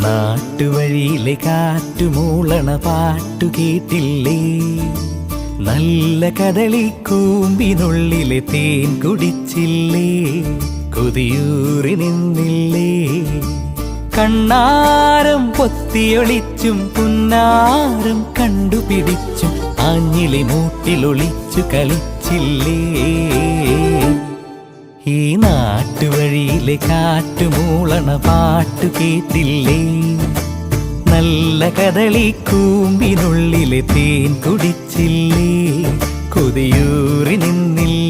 നാട്ടുവഴിയിലെ കാറ്റുമൂളണ പാട്ടു കേട്ടില്ലേ? നല്ല കദളിക്കൂമ്പിനുള്ളിലെ തേൻ കുടിച്ചില്ലേ? കൊതിയൂറി നിന്നില്ലേ? കണ്ണാരം പൊത്തിയൊളിച്ചും പുന്നാരം കണ്ടുപിടിച്ചും ആഞ്ഞിലി മൂട്ടിലൊളിച്ചു കളിച്ചില്ലേ? ഈ നാട്ടുവഴിയിലെ കാറ്റുമൂളണ പാട്ടു കേട്ടില്ലേ? നല്ല കദളിക്കൂമ്പിനുള്ളിലെ തേൻ കുടിച്ചില്ലേ? കൊതിയൂറി നിന്നില്ലേ?